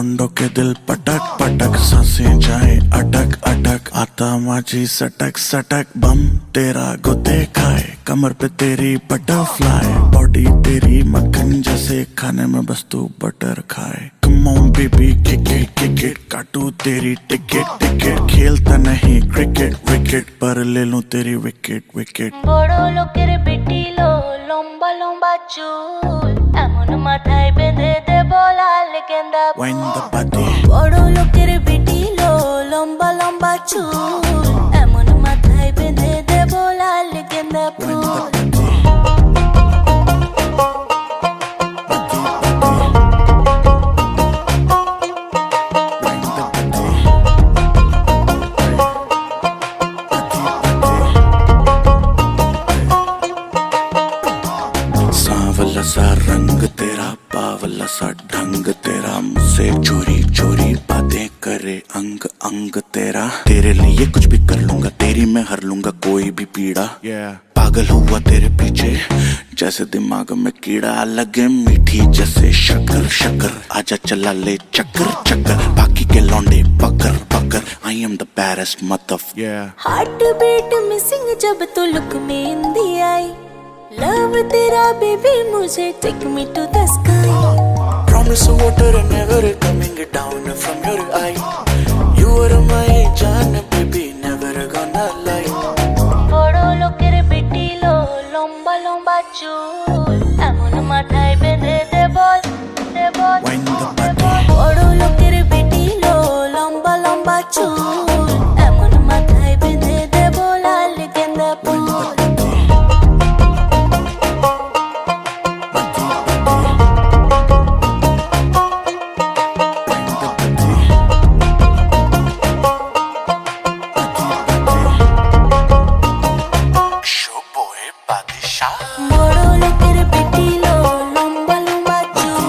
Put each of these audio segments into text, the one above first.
लौंडों के दिल पटक पटक, सांसें जाए अटक अटक, आता माझी सटक सटक, बम तेरा गुते खाए, कमर पे तेरी बटरफ्लाई, बॉडी तेरी मक्खन जैसे, खाने में बस तू बटर खाए। Come on baby kick it, काटू तेरी टिकट, खेलता नहीं क्रिकेट विकेट, पर ले लूं तेरी विकेट विकेट। বড় লোকের বেটি লো, লম্বা লম্বা চুল, এমন মাথায় বেঁধে দেব লাল গেন্দা ফুল। Wind the body, বড় লোকের বেটি লো, লম্বা লম্বা চুল, এমন মাথায় বেঁধে দেব লাল গেন্দা wind ফুল। the body, सांवला सा रंग तेरा, बावला सा ढंग तेरा, मुझसे चोरी चोरी बातें करे अंग अंग तेरा, तेरे लिए कुछ भी कर लूंगा, तेरी मैं हर लूंगा कोई भी पीड़ा। पागल हुआ तेरे पीछे जैसे दिमाग में कीड़ा, लगे मीठी जैसे शक्कर शक्कर, आजा चला ले चक्कर चक्कर, बाकी के लौंडे पकड़ पकड़, आई एम द बैरेस्ट मतलब। हार्ट बीट मिसिंग जब तो लुक में हिंदी आई, लव तेरा बेबी मुझे take me to the sky. Promise water and never coming down from your eye, you are my jaan baby, never gonna lie। বড় লোকের বেটি লো, লম্বা লম্বা চুল, এমন মাথায় বেঁধে দেব দেব। Wind the body, বড় লোকের বেটি লো, লম্বা লম্বা চুল, এমন মাথায় বেঁধে দেব লাল গেন্দা ফুল। বড় লোকের বেটি লো, লম্বা লম্বা চুল,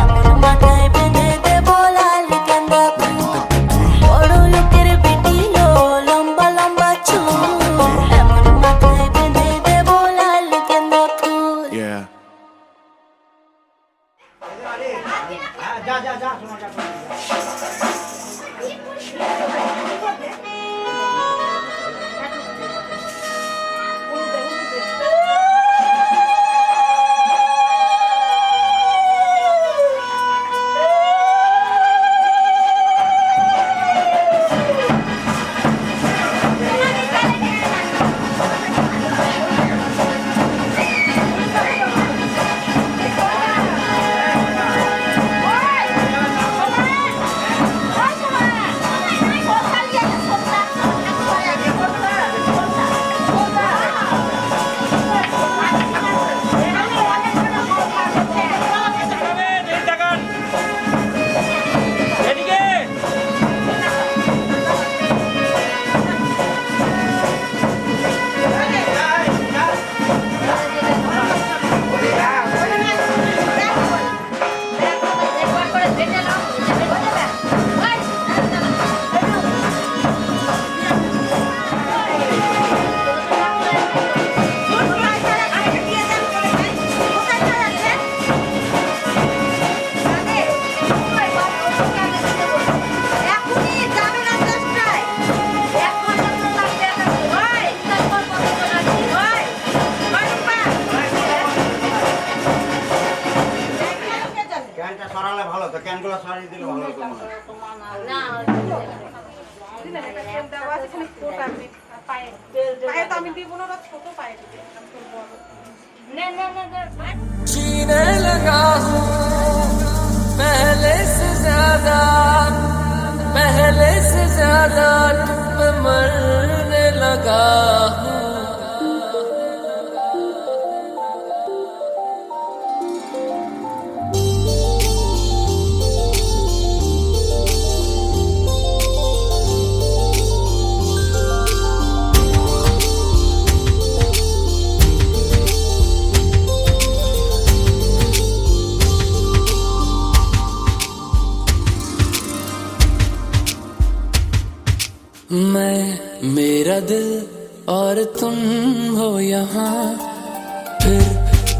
এমন মাথায় বেঁধে দেব লাল গেন্দা ফুল। বড় লোকের বেটি লো, লম্বা লম্বা চুল, এমন মাথায় বেঁধে দেব লাল গেন্দা ফুল। जीने लगा हूँ पहले से ज्यादा, पहले से ज्यादा तुम पे मरने लगा हूँ। मैं मेरा दिल और तुम हो यहाँ, फिर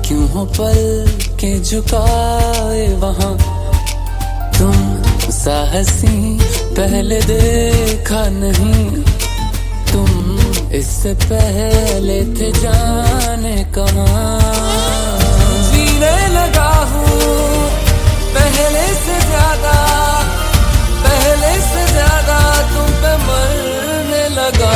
क्यों हो पल के झुकाए वहाँ। तुम सा हंसी पहले देखा नहीं। तुम इससे पहले थे जाने कहाँ। जीने लगा हूँ पहले से ज्यादा, पहले से ज्यादा तुम पे मरने लगा।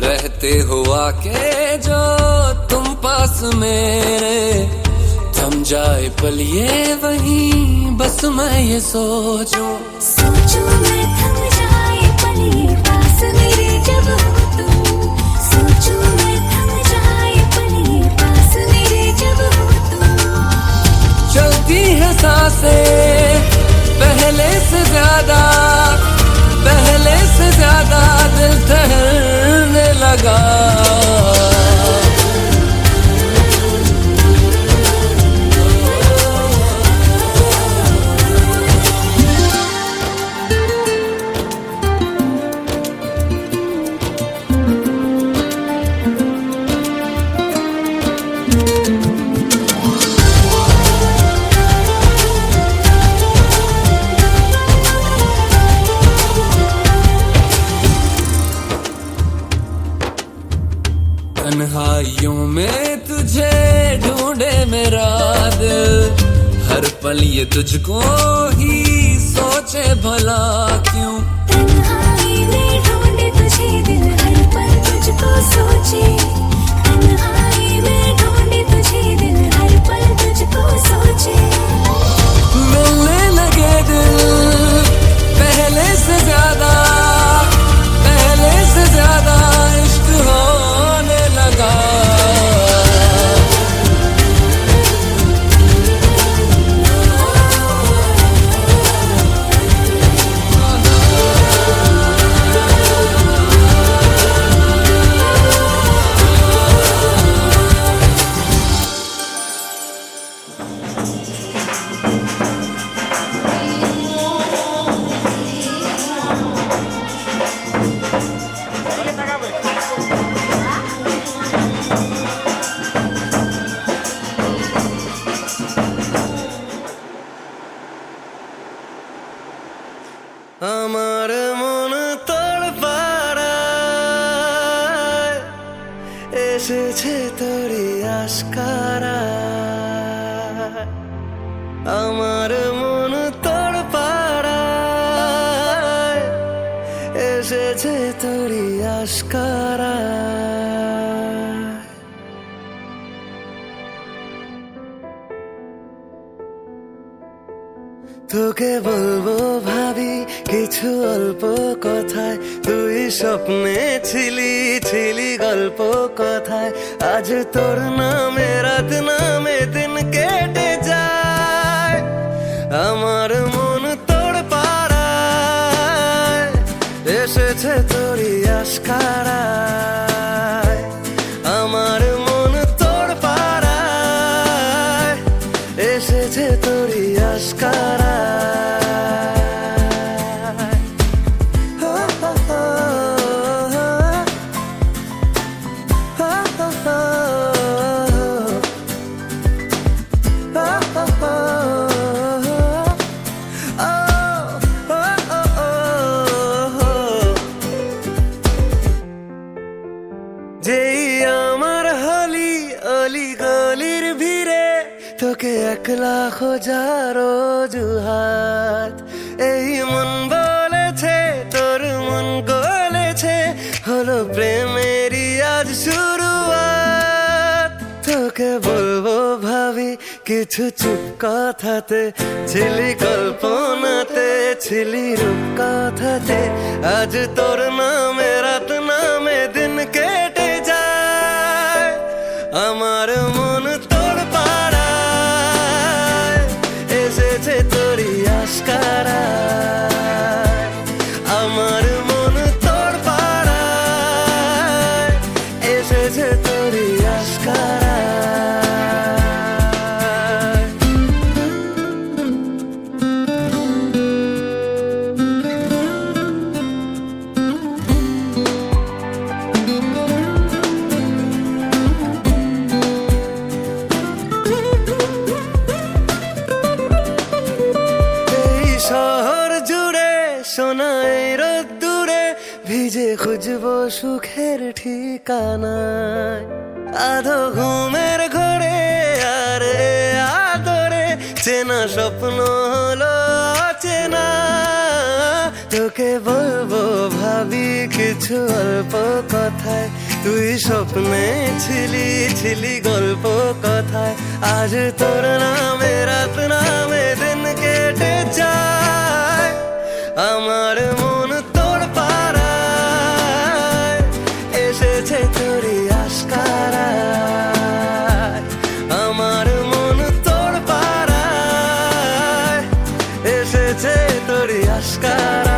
रहते हुआ के जो तुम पास मेरे, थम जाए पल ये वहीं बस मैं ये सोचूं। सोचूं मैं थम जाए पल ये पास मेरे जब हो तुम। सोचूं मैं थम जाए पल ये पास मेरे जब हो तुम। चलती है सांसें पहले से ज्यादा, पहले से ज्यादा दिल ठहरने लगा। तन्हाइयों में तुझे ढूंढे मेरा दिल, हर पल ये तुझको ही सोचे भला क्यों। तन्हाई में ढूंढे तुझे दिल, हर पल तुझको सोचे। तन्हाई में ढूंढे तुझे दिल, हर पल तुझको सोचे। मिलने लगे दिल पहले से ज्यादा, पहले से ज्यादा इश्क होने लगा। আমার মন তোর পাড়ায় এসেছে তোরই আশকারা। আমার মন তোর পাড়ায় এসেছে তোরই আশকারা। তোকে বলবো ভাবি কিছু অল্প কথায়, তুই স্বপ্নে ছিলি ছিলি গল্প কথায়। আজ তোর নামে রাত নামে দিন কেটে যায়। আমার মন তোর পাড়ায় এসেছে তোরই আশকারায়। আমার মন তোর পাড়ায় এসেছে তোরই আশকারায়। যেই আমার হলি অলি গলির ভিড়ে তোকে একলা খোঁজার অজুহাত। এই মন বলেছে তোর মন গলেছে, হলো প্রেমেরই আজ শুরুয়াত। তোকে বলবো ভাবি কিছু চুপ কথাতে ছিলি কল্পনাতে ছিলি রূপ কথাতে আজ তোর নামে রাত নামে দিন কেটে যায় আমার মন তোর পাড়ায় এসেছে তোরই আশকারা আমার মন তোর পাড়ায় এসেছে তোরই আশকারা শহর জুড়ে শোনায় রোদ্দুরে ভিজে খুঁজবো সুখের ঠিকানায় আধো ঘুমের ঘরে আরে আদরে চেনা স্বপ্ন হলো চেনা তোকে বলবো ভাবি কিছু অল্প কথায় তুই স্বপ্নে ছিলি ছিলি গল্প কথায় আজ তোর নামে রাত নামে দিন কেটে যায় আমার মন তোর পাড়ায় এসেছে তোরই আশকারায় আমার মন তোর পাড়ায় এসেছে তোরই আশকারায়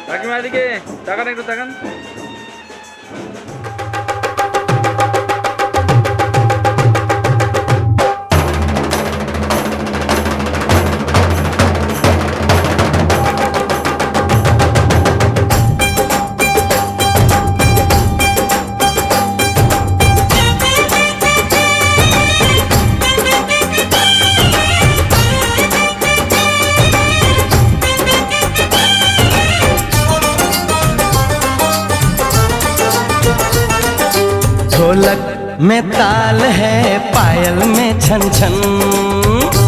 কাকিমা এদিকে তাকান একটু তাকান ढोलक में ताल है पायल में छन छन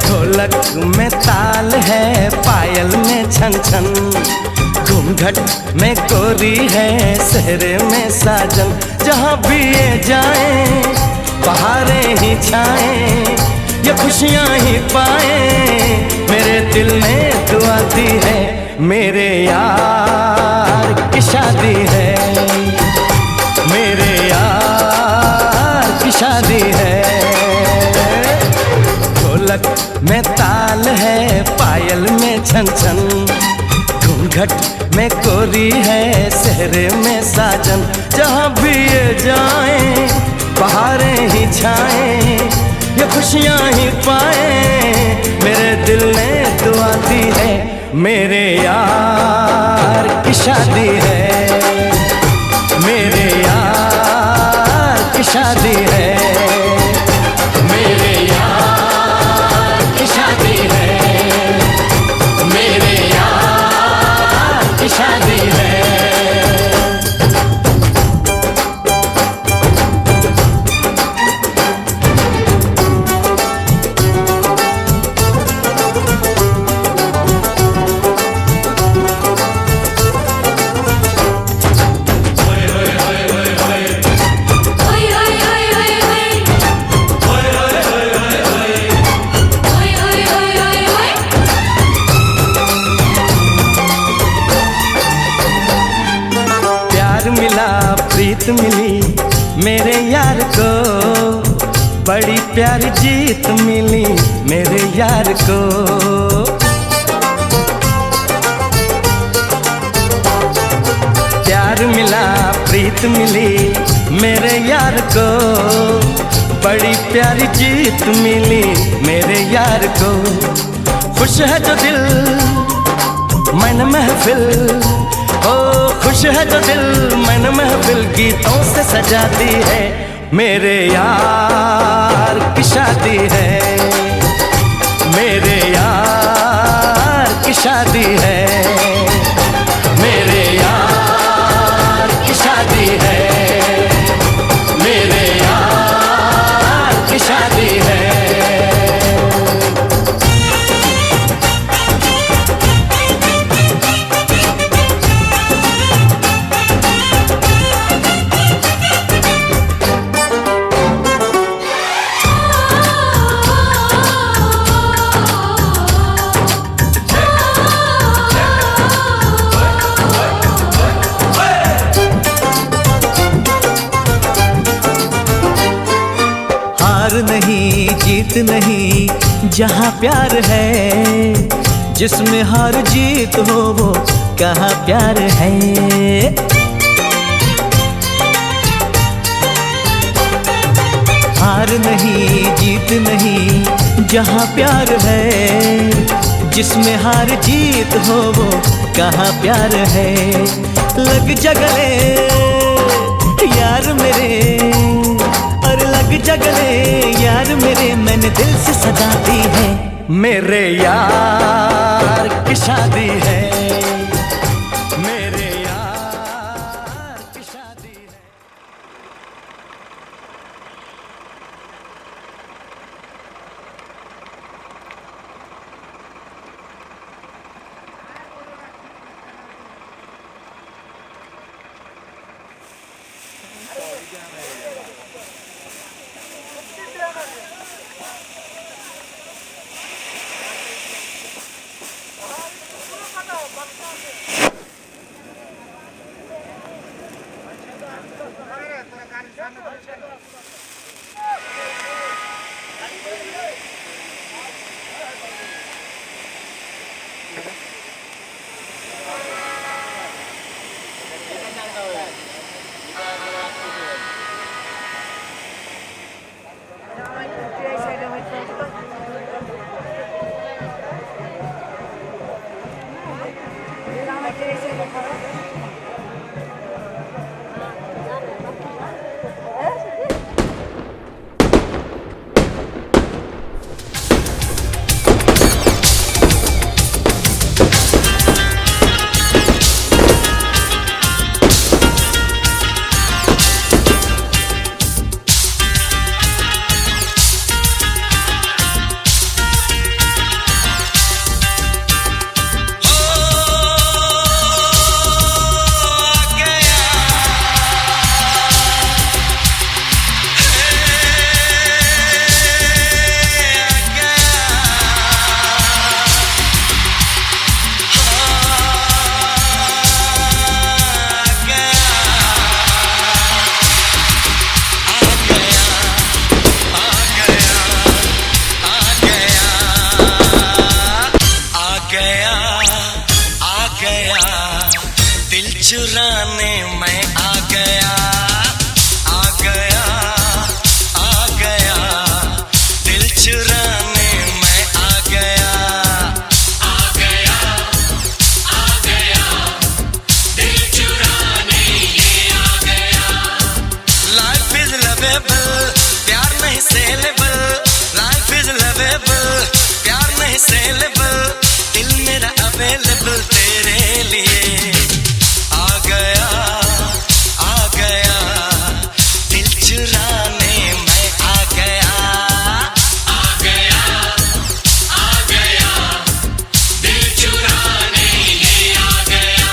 ढोलक में ताल है पायल में छन छन घूंघट में गोरी है सहरे में साजन जहाँ भी ये जाए बहारें ही छाए ये खुशियाँ ही पाए मेरे दिल में दुआ दी है मेरे यार की शादी है मेरे यार की शादी है ढोलक में ताल है पायल में छन छन घूंघट में कोरी है सहरे में साजन जहाँ भी ये जाए बहारें ही छाए ये खुशियाँ ही पाए मेरे दिल ने दुआ दी है मेरे यार की शादी है मेरे यार की शादी है मेरे यार की शादी है मेरे यार की शादी है Oi, oi, oi, oi. मिली मेरे यार को, बड़ी प्यारी जीत मिली मेरे यार को। प्यार मिला प्रीत मिली मेरे यार को, बड़ी प्यारी जीत मिली मेरे यार को। खुश है जो दिल मन महफिल, ओ खुश है जो दिल मन महफिल, गीतों से सजाती है मेरे यार की शादी है, मेरे यार की शादी है, मेरे यार की शादी है, मेरे यार की शादी है। नहीं जीत नहीं जहाँ प्यार है, जिसमें हार जीत हो वो कहाँ प्यार है। हार नहीं जीत नहीं जहाँ प्यार है, जिसमें हार जीत हो वो कहाँ प्यार है। लग जा गले यार मेरे, और लग जा गले यार मेरे, मैंने दिल से सजा दी है मेरे यार की शादी है, मेरे यार की शादी है। चुराने मैं आ गया, आ गया, आ गया, दिल चुराने मैं आ गया, आ गया, आ गया, दिल चुराने ये आ गया। लाइफ इज लवेबल, प्यार नहीं सेलेबल, लाइफ इज लवेबल, प्यार नहीं सेलेबल, दिल मेरा अवेलेबल तेरे लिए। आ गया, आ गया, दिल चुराने मैं आ गया, आ गया, आ गया, दिल चुराने ये आ गया।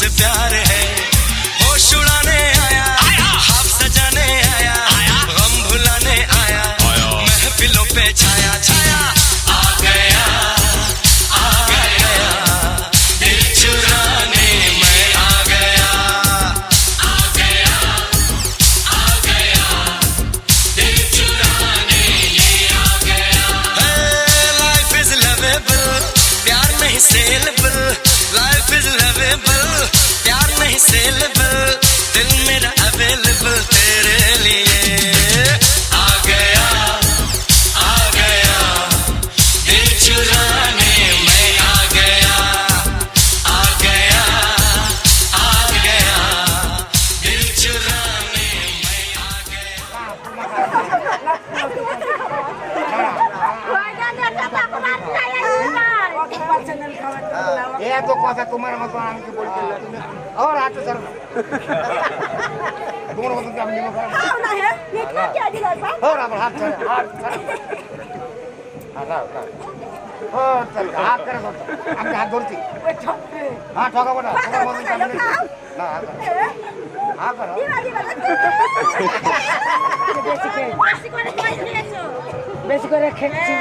तुझसे प्यार है। होश उड़ाने आया, ख्वाब सजाने आया, गम भुलाने आया, महफिलों पे छाया छाया आ गया, आ गया, दिल चुराने मैं आ गया, आ गया, आ गया, दिल चुराने ये आ गया। लाइफ इज लवेबल, प्यार नहीं सेलेबल, लाइफ इज लवेबल, प्यार नहीं सेलेबल, दिल मेरा अवेलेबल तेरे लिए। आ गया, आ गया, दिल चुराने मैं आ गया, आ गया, आ गया, दिल चुराने मैं आ गया। এত কথা তোমার মতো আমাকে বলতে তুমি আর হাঁটো স্যার তোমার মতো আমি নেবো আমার হাত ছাড়া হাত ছাড়া হাত করে আমি হাত ধরছি হ্যাঁ ঠকাবো না তোমার মতো আমি না হ্যাঁ করো বেশি করে খেয়েছি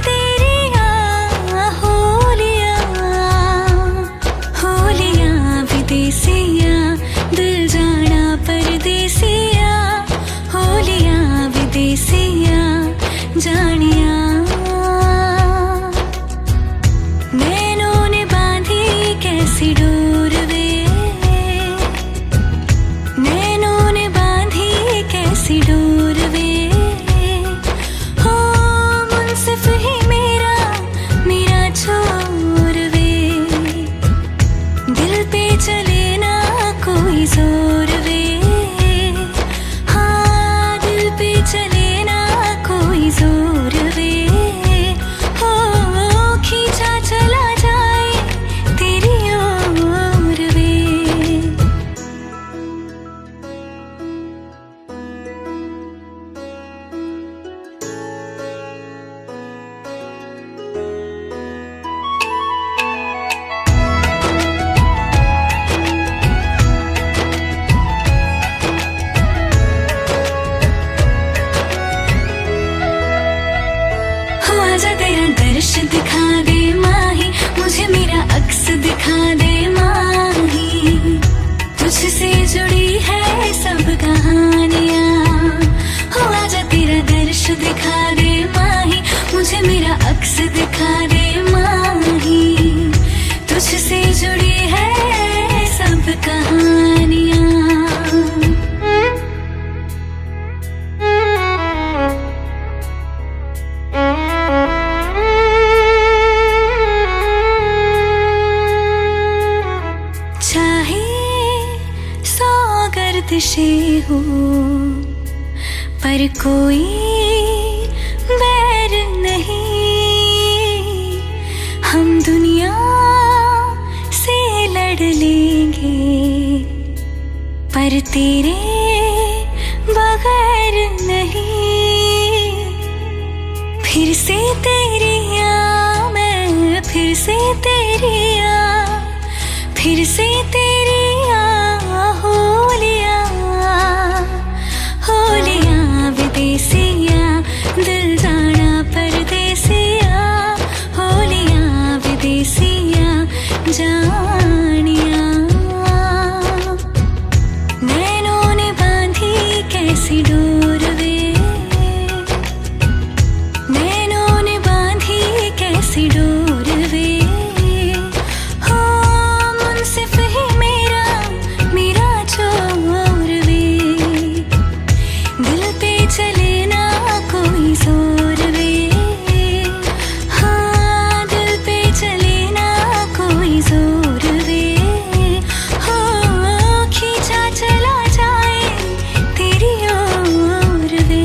तेरी होलियां होलियां विदेसिया दिल जाना परदेसिया होलियां विदेसिया जानिया नैनों ने बांधी कैसी डोर वे नैनों ने बांधी कैसी डोर वे हो मुनसिफ ही मेरा मेरा छोर वे दिल पे चले ना कोई जोर वे हाँ दिल पे चले ना कोई जोर वे हो खींचा चला जाए तेरी ओर वे हो आजा तेरा दर्श दिखा दे माही मुझे मेरा अक्स दिखा दे माही तुझसे जुड़ी है सब कहानियाँ हो आजा तेरा दर्श दिखा दे माही मुझे मेरा अक्स दिखा दे माही तुझसे जुड़ी है सब कहानियाँ चाहे सौ गर्दिशें हो पर कोई बैर नहीं हम दुनिया से लड़ लेंगे पर तेरे बगैर नहीं फिर से तेरी मैं फिर से तेरी फिर से तेरी होलियां होलियां विदेसिया दिल जाना परदेसिया होलियां विदेसिया जानिया नैनों ने बांधी कैसी डोर वे नैनों ने बांधी कैसी डोर वे हो मुनसिफ ही मेरा मेरा छोर वे दिल पे चले ना कोई जोर वे हाँ दिल पे चले ना कोई जोर वे हो खींचा चला जाए तेरी ओर वे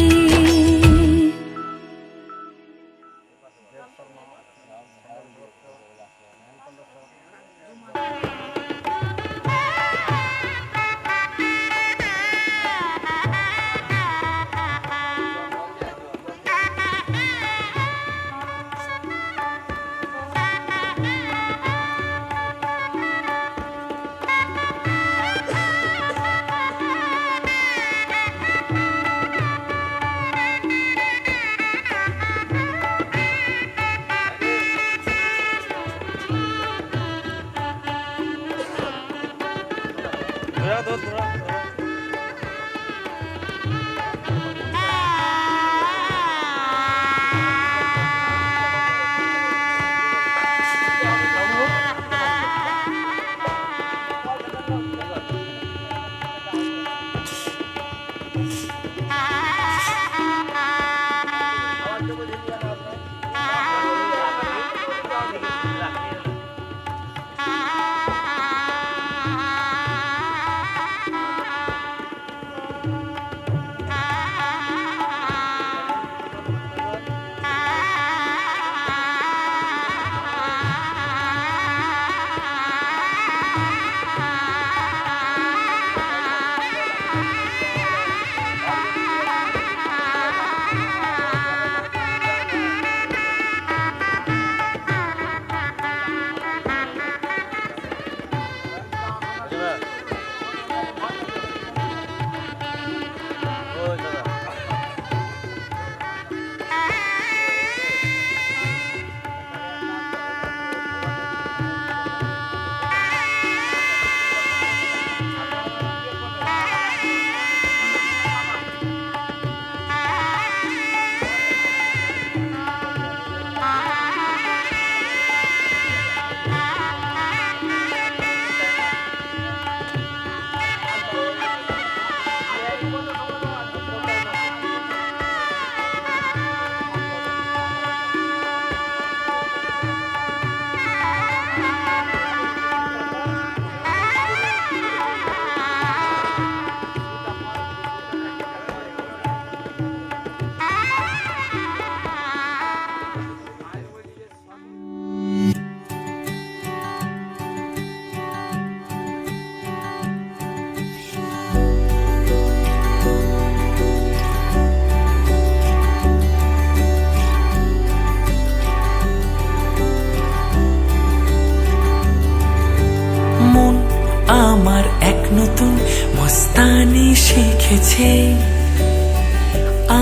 লিখেছে,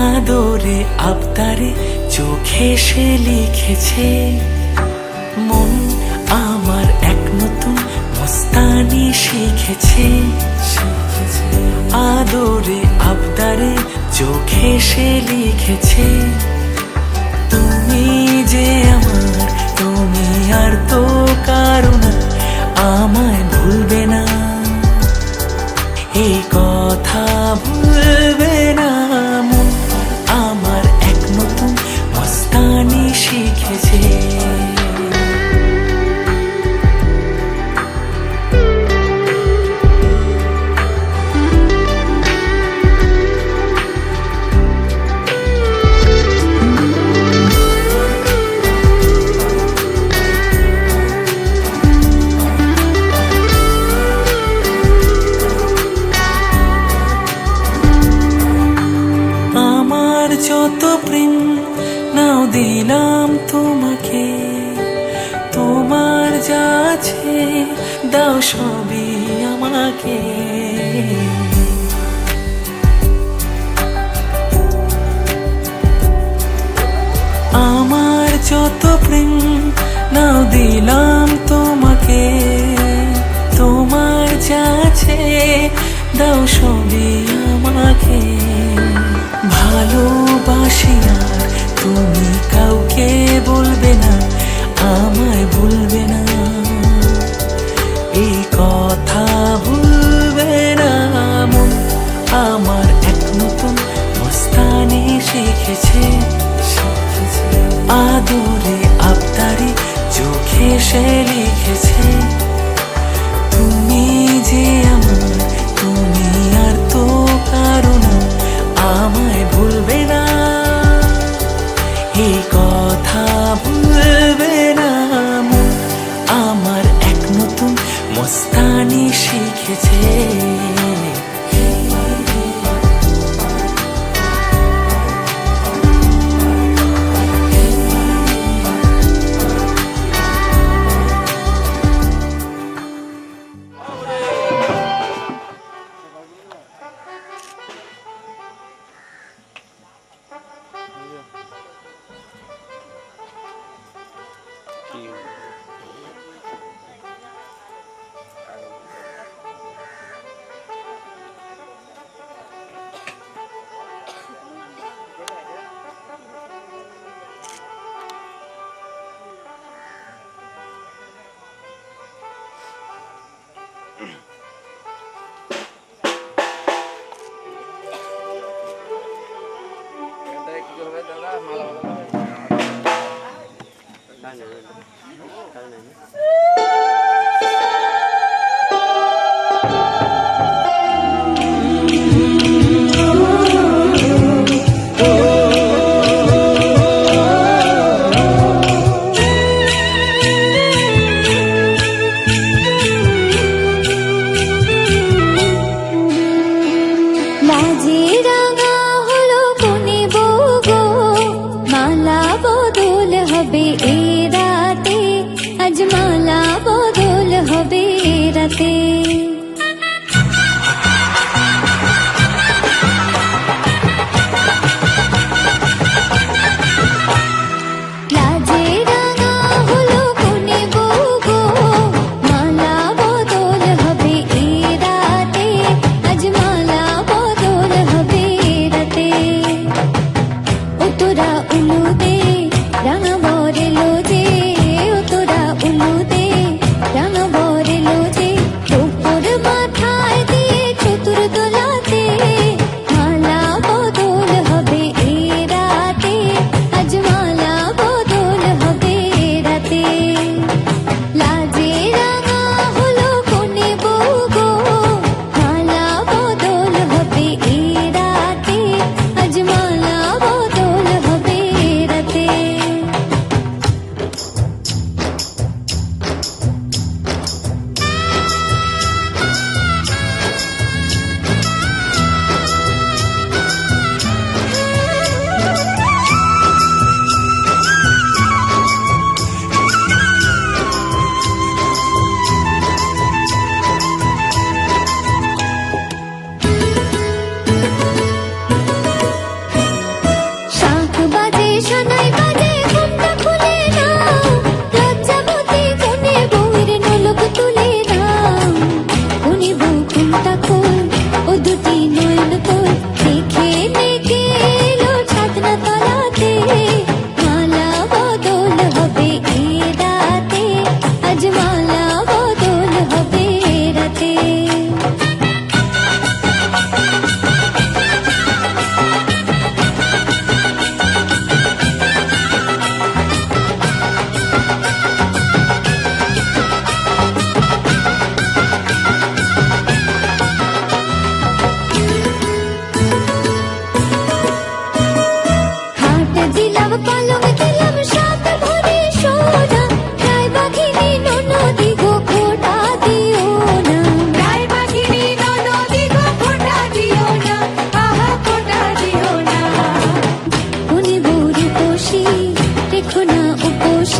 আদরে আবদারে চোখে সে লিখেছে। মন আমার এক নতুন মস্তানি শিখেছে, আদরে আবদারে চোখে সে লিখেছে। তুমি যে আমার, তুমি আর তো কারো না, আমায় ভুলবে না, এই কথা ভুলবে না। মন আমার এক নতুন মস্তানি শিখেছে। যত প্রেম নাও দিলাম তোমাকে, তোমার যা আছে দাও সবই আমাকে। আমার যত প্রেম নাও দিলাম তোমাকে, তোমার যা আছে দাও সবই আমাকে। ভালোবাসি আর তুমি কাউকে বলবে না, আমায় ভুলবে না, এই কথা ভুলবে না। মন আমার এক নতুন মস্তানি শিখেছে, আদরে আবদারে চোখে সে লিখেছে। তুমি যে আমার, তুমি আর তো কারো না, আমায় ভুলবে না, এই কথা ভুলবে না। মন আমার এক নতুন মস্তানি শিখেছে। লাজে রাঙা হলো কোনে বগো, মালা বদল হবে এ রাতে, আজ মালা বদল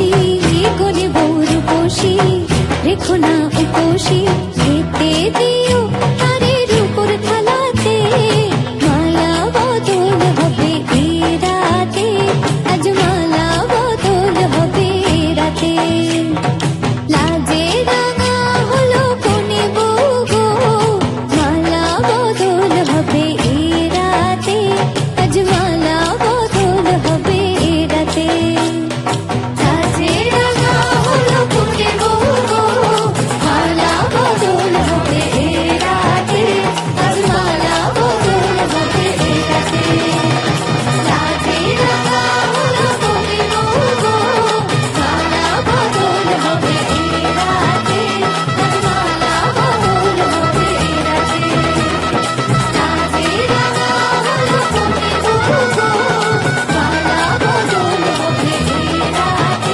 বসি কোনে বউর বসি রেখো না উপসি খেতে দিও তারের উপর থালাতে মালা বদল হবে এ রাতে আজ মালা বদল হবে এ রাতে লাজে রাঙা হলো কোনে বউ গো মালা বদল হবে এ রাতে আজ মালা বদল হবে এ রাতে লাজে রাঙা হলো কোনে বউ গো মালা বদল হবে এ রাতে আজ মালা বদল হবে এ রাতে লাজে রাঙা হলো কোনে বউ গো মালা বদল হবে এ রাতে আজ মালা বদল হবে এ রাতে লাজে রাঙা হলো কোনে বউ গো মালা বদল হবে এ রাতে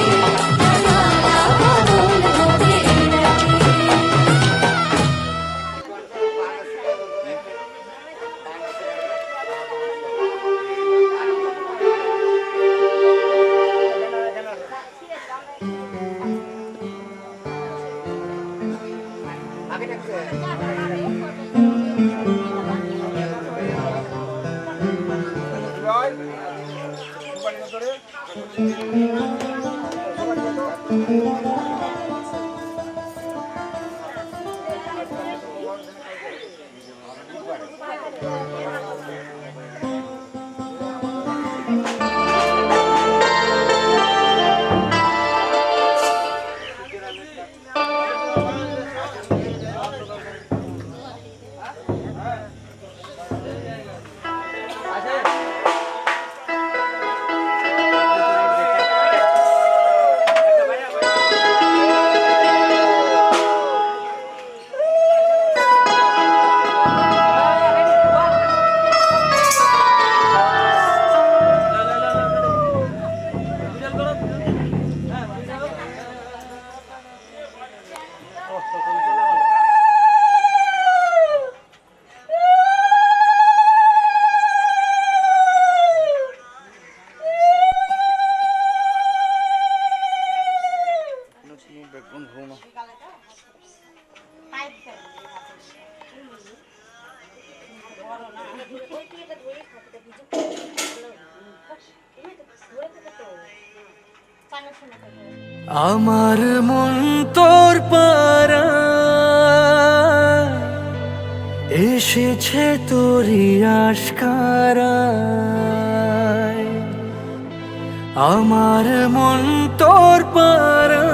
আজ মালা বদল হবে এ রাতে আমার মন তোর পারা এসেছে তোরই আশকারায় আমার মন তোর পারা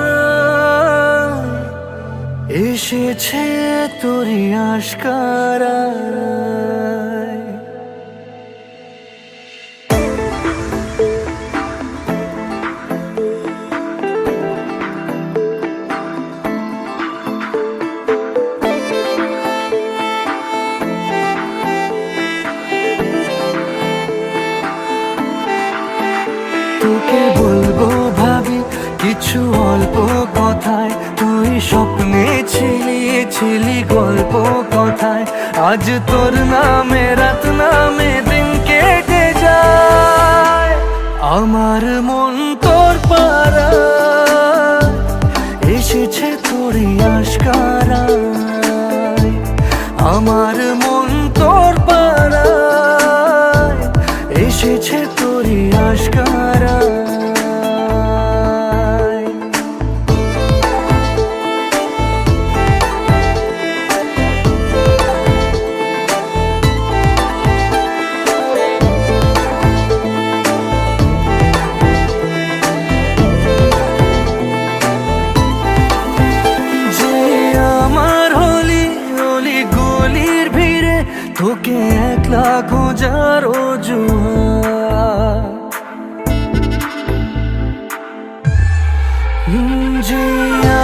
এসেছে তোরই আশকারায় তোকে বলবো ভাবি কিছু অল্প কথায় তুই স্বপ্নে ছিলি গল্প কথায় আজ তোর নামে রাত নামে দিন কেটে যায় আমার মন তোর পারা এসেছে তোরই আশকারায় আমার মন তোর পারা এসেছে তোরই আশকারায় যে আমার হলি অলি গলির ভিড়ে তোকে একলা খোঁজার অজুহাত যে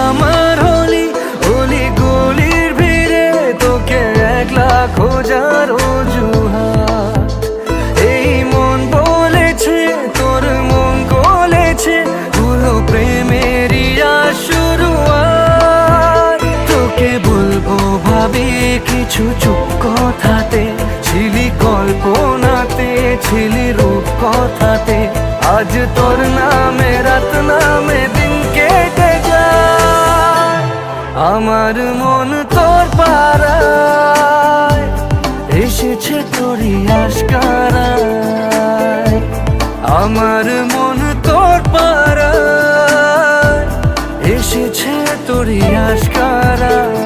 আমার হলি অলি গলির ভিড়ে তোকে একলা খোঁজার অজুহাত এই মন বলেছে তোর মন গলেছে হলো প্রেমেরই শুরুয়াত তোকে বলবো ভাবি কিছু চুপ কথাতে ছিলি কল্পনাতে ছিলি রূপ কথাতে আজ তোর নামে রাত নামে আমার মন তোর পাড়ায় এসেছে তোরই আশকারায়। আমার মন তোর পাড়ায় এসেছে তোরই আশকারায়।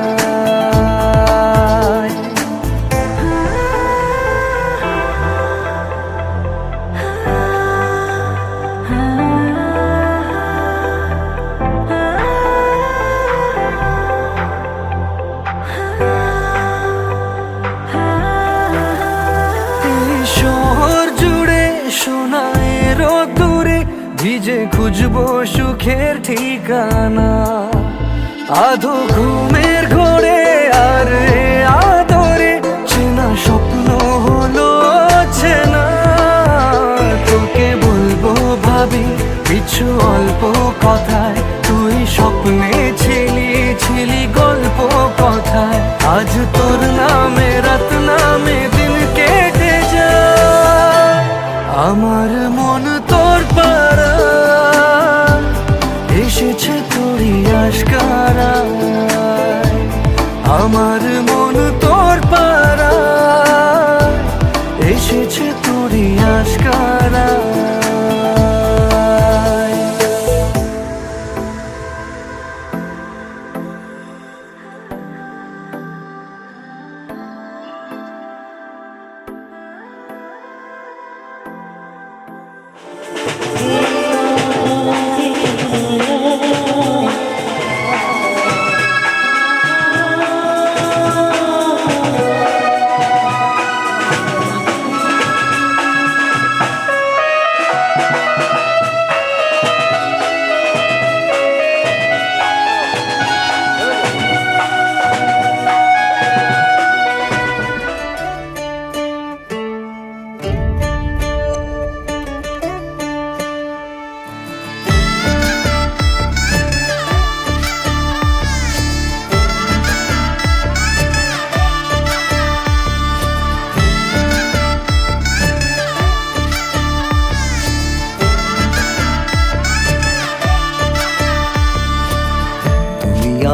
শহর জুড়ে সোনার দূরে ভিজে খুঁজবো সুখের ঠিকানা। আধো ঘুমের ঘোরে আর আদরে চেনা স্বপ্ন হলো চেনা। তোকে বলবো ভাবি কিছু অল্প কথায়, তুই স্বপ্নে ছিলি গল্প কথায়। আজ তোর নামে রাত নামে দিন কেটে যায়। আমার মন তোর পাড়ায় এসেছে তোরই আশকারায়। আমার মন তোর পাড়ায় এসেছে তোরই আশকারায়।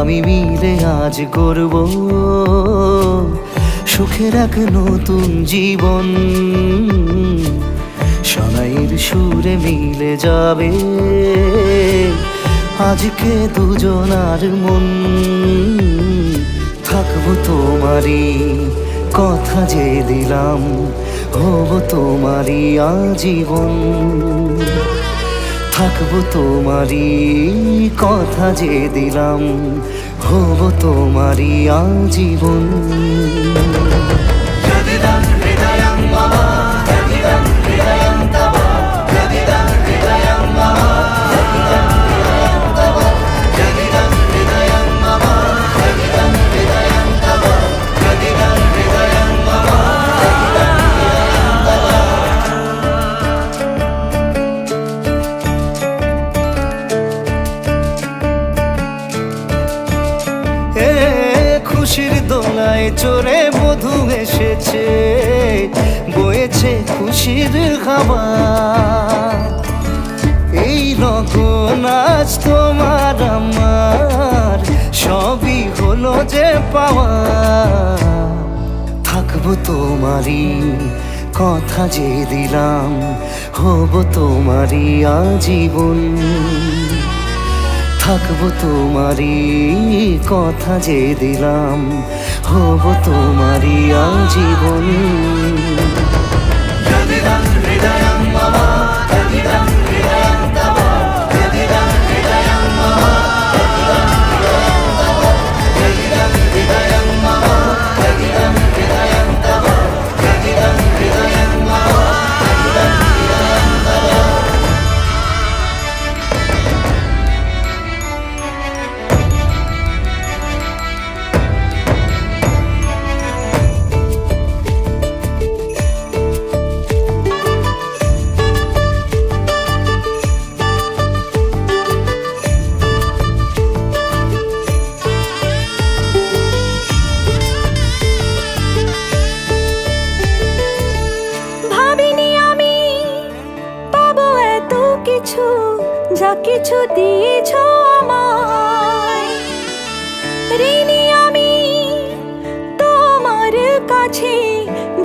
আমি মিলে আজ গড়ব সুখের এক নতুন জীবন। শোনাইয়ের সুরে মিলে যাবে আজকে দুজনার মন। থাকবো তোমারই কথা যে দিলাম, হব তোমারই আজীবন। থাকবো তোমারই কথা যে দিলাম, হব তোমারই আজীবন। খুশির দোলায় চড়ে বধূ এসেছে, বয়েছে খুশির খাবার। এই লগন আজ তোমার আমার সবই হলো যে পাওয়া। থাকবো তোমারই কথা যে দিলাম, হব তোমারই আজীবন। থাকবো তোমারই কথা যে দিলাম, হব তোমারই আজীবন। যা কিছু দিয়েছ আমায়, ঋণী আমি তোমার কাছে,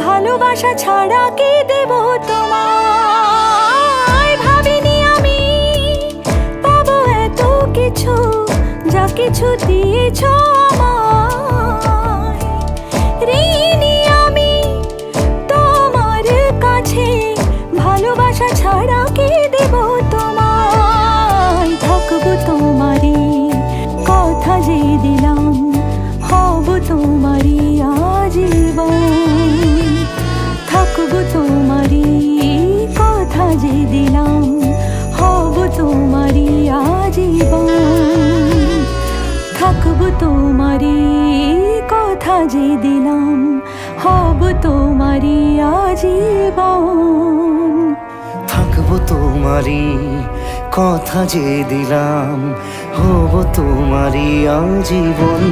ভালোবাসা ছাড়া কি দেব তোমায়? ভাবিনি আমি পাবো এত কিছু, যা কিছু দিয়েছ আমায়। ঋণী আমি তোমার কাছে, ভালোবাসা ছাড়া কি দেব তোমায়? থাকবো তোমারই কথা যে দিলাম, হব তোমারই আজীবন। থাকবো তোমারই কথা যে দিলাম, হব তোমারই আজীবন। থাকবো তোমারই কথা যে দিলাম, হব তোমারই আজীবন। থাকবো তোমারই কথা যে দিলাম, হব তোমারই আজীবন।